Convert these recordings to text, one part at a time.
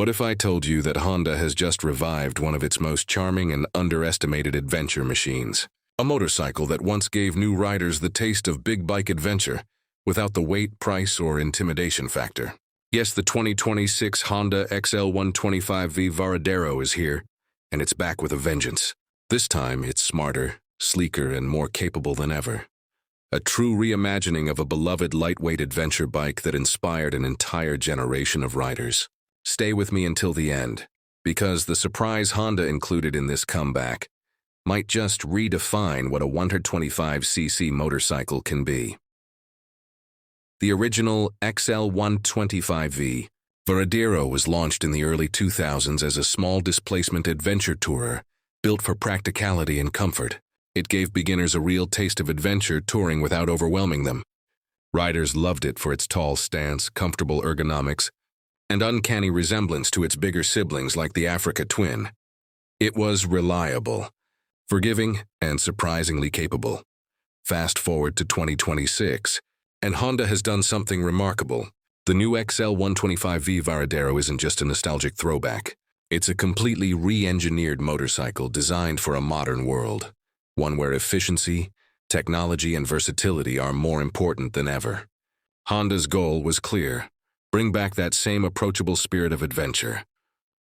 What if I told you that Honda has just revived one of its most charming and underestimated adventure machines? A motorcycle that once gave new riders the taste of big bike adventure without the weight, price, or intimidation factor. Yes, the 2026 Honda XL125V Varadero is here, and it's back with a vengeance. This time, it's smarter, sleeker, and more capable than ever. A true reimagining of a beloved lightweight adventure bike that inspired an entire generation of riders. Stay with me until the end, because the surprise Honda included in this comeback might just redefine what a 125cc motorcycle can be. The original XL125V Varadero was launched in the early 2000s as a small displacement adventure tourer built for practicality and comfort. It gave beginners a real taste of adventure touring without overwhelming them. Riders loved it for its tall stance, comfortable ergonomics, and uncanny resemblance to its bigger siblings like the Africa Twin. It was reliable, forgiving, and surprisingly capable. Fast forward to 2026, and Honda has done something remarkable. The new XL125V Varadero isn't just a nostalgic throwback. It's a completely re-engineered motorcycle designed for a modern world, one where efficiency, technology, and versatility are more important than ever. Honda's goal was clear: bring back that same approachable spirit of adventure,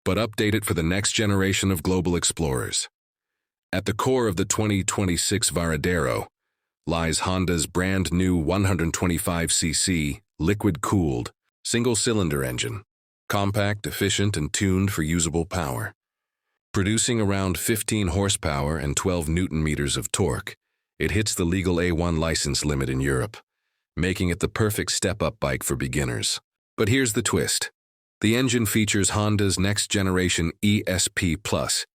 but update it for the next generation of global explorers. At the core of the 2026 Varadero lies Honda's brand new 125cc, liquid-cooled, single-cylinder engine, compact, efficient, and tuned for usable power. Producing around 15 horsepower and 12 Newton-meters of torque, it hits the legal A1 license limit in Europe, making it the perfect step-up bike for beginners. But here's the twist. The engine features Honda's next-generation ESP Plus,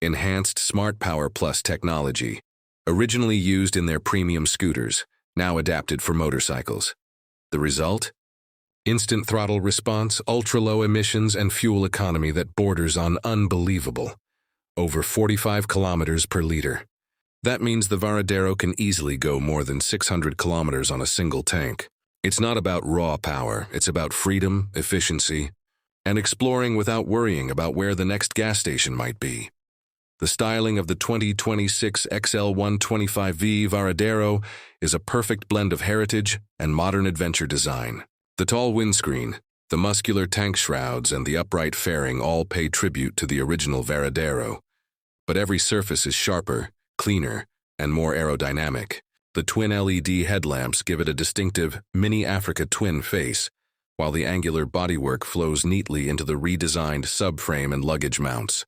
Enhanced Smart Power Plus technology, originally used in their premium scooters, now adapted for motorcycles. The result? Instant throttle response, ultra-low emissions, and fuel economy that borders on unbelievable. Over 45 kilometers per liter. That means the Varadero can easily go more than 600 kilometers on a single tank. It's not about raw power, it's about freedom, efficiency, and exploring without worrying about where the next gas station might be. The styling of the 2026 XL125V Varadero is a perfect blend of heritage and modern adventure design. The tall windscreen, the muscular tank shrouds, and the upright fairing all pay tribute to the original Varadero. But every surface is sharper, cleaner, and more aerodynamic. The twin LED headlamps give it a distinctive mini Africa Twin face, while the angular bodywork flows neatly into the redesigned subframe and luggage mounts.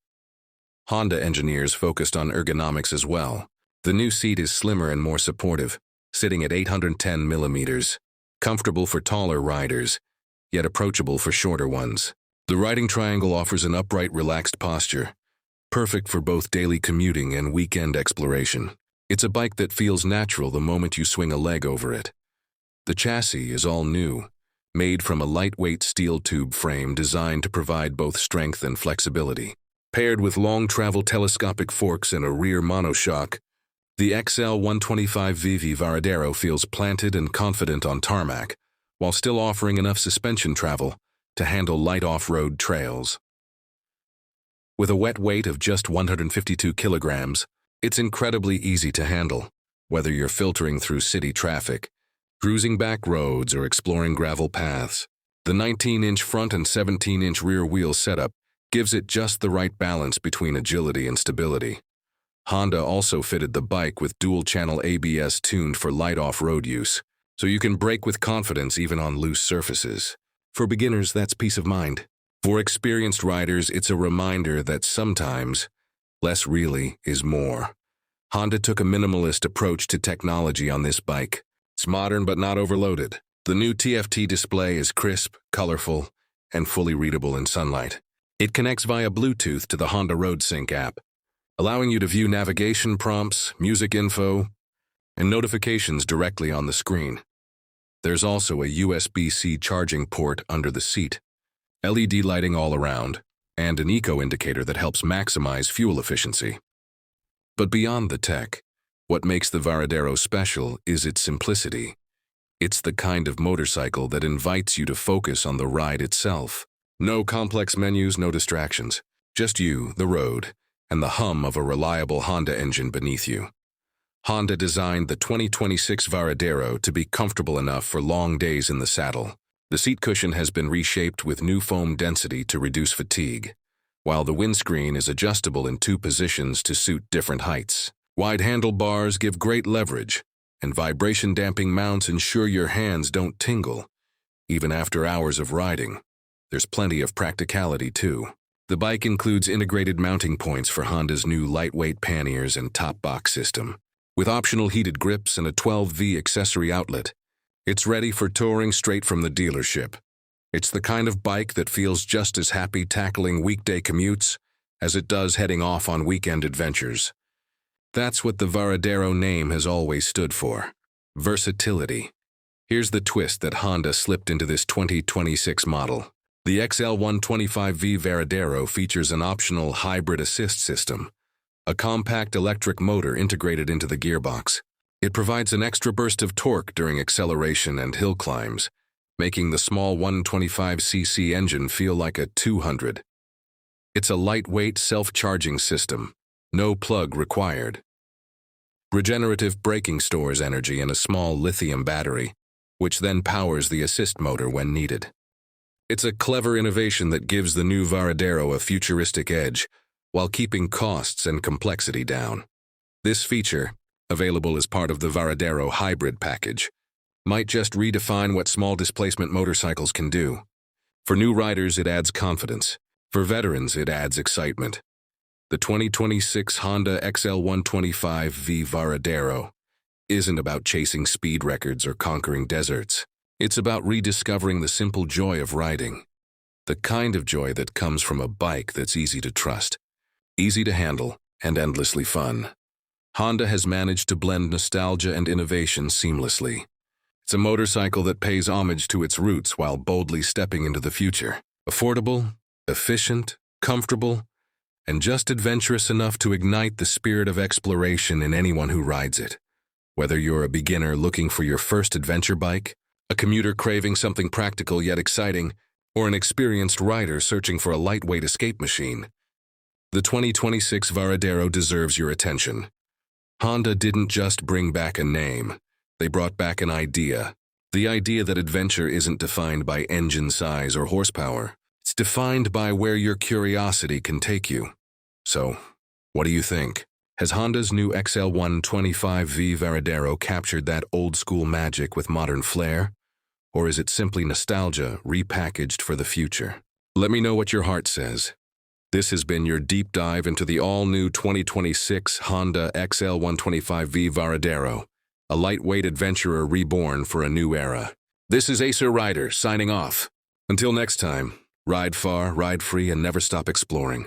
Honda engineers focused on ergonomics as well. The new seat is slimmer and more supportive, sitting at 810 millimeters, comfortable for taller riders, yet approachable for shorter ones. The riding triangle offers an upright, relaxed posture, perfect for both daily commuting and weekend exploration. It's a bike that feels natural the moment you swing a leg over it. The chassis is all new, made from a lightweight steel tube frame designed to provide both strength and flexibility. Paired with long-travel telescopic forks and a rear monoshock, the XL125V Varadero feels planted and confident on tarmac, while still offering enough suspension travel to handle light off-road trails. With a wet weight of just 152 kilograms, it's incredibly easy to handle, whether you're filtering through city traffic, cruising back roads, or exploring gravel paths. The 19-inch front and 17-inch rear wheel setup gives it just the right balance between agility and stability. Honda also fitted the bike with dual-channel ABS tuned for light off-road use, so you can brake with confidence even on loose surfaces. For beginners, that's peace of mind. For experienced riders, it's a reminder that sometimes less really is more. Honda took a minimalist approach to technology on this bike. It's modern but not overloaded. The new TFT display is crisp, colorful, and fully readable in sunlight. It connects via Bluetooth to the Honda RoadSync app, allowing you to view navigation prompts, music info, and notifications directly on the screen. There's also a USB-C charging port under the seat, LED lighting all around, and an eco indicator that helps maximize fuel efficiency. But beyond the tech, what makes the Varadero special is its simplicity. It's the kind of motorcycle that invites you to focus on the ride itself. No complex menus, no distractions. Just you, the road, and the hum of a reliable Honda engine beneath you. Honda designed the 2026 Varadero to be comfortable enough for long days in the saddle. The seat cushion has been reshaped with new foam density to reduce fatigue, while the windscreen is adjustable in 2 positions to suit different heights. Wide handlebars give great leverage, and vibration-damping mounts ensure your hands don't tingle, even after hours of riding. There's plenty of practicality, too. The bike includes integrated mounting points for Honda's new lightweight panniers and top box system. With optional heated grips and a 12V accessory outlet, it's ready for touring straight from the dealership. It's the kind of bike that feels just as happy tackling weekday commutes as it does heading off on weekend adventures. That's what the Varadero name has always stood for: versatility. Here's the twist that Honda slipped into this 2026 model. The XL125V Varadero features an optional hybrid assist system, a compact electric motor integrated into the gearbox. It provides an extra burst of torque during acceleration and hill climbs, making the small 125cc engine feel like a 200. It's a lightweight, self-charging system, no plug required. Regenerative braking stores energy in a small lithium battery, which then powers the assist motor when needed. It's a clever innovation that gives the new Varadero a futuristic edge, while keeping costs and complexity down. This feature, available as part of the Varadero hybrid package, might just redefine what small displacement motorcycles can do. For new riders, it adds confidence. For veterans, it adds excitement. The 2026 Honda XL125V Varadero isn't about chasing speed records or conquering deserts. It's about rediscovering the simple joy of riding. The kind of joy that comes from a bike that's easy to trust, easy to handle, and endlessly fun. Honda has managed to blend nostalgia and innovation seamlessly. It's a motorcycle that pays homage to its roots while boldly stepping into the future. Affordable, efficient, comfortable, and just adventurous enough to ignite the spirit of exploration in anyone who rides it. Whether you're a beginner looking for your first adventure bike, a commuter craving something practical yet exciting, or an experienced rider searching for a lightweight escape machine, the 2026 Varadero deserves your attention. Honda didn't just bring back a name, they brought back an idea. The idea that adventure isn't defined by engine size or horsepower. It's defined by where your curiosity can take you. So, what do you think? Has Honda's new XL125V Varadero captured that old-school magic with modern flair? Or is it simply nostalgia repackaged for the future? Let me know what your heart says. This has been your deep dive into the all-new 2026 Honda XL125V Varadero, a lightweight adventurer reborn for a new era. This is Acer Rider signing off. Until next time, ride far, ride free, and never stop exploring.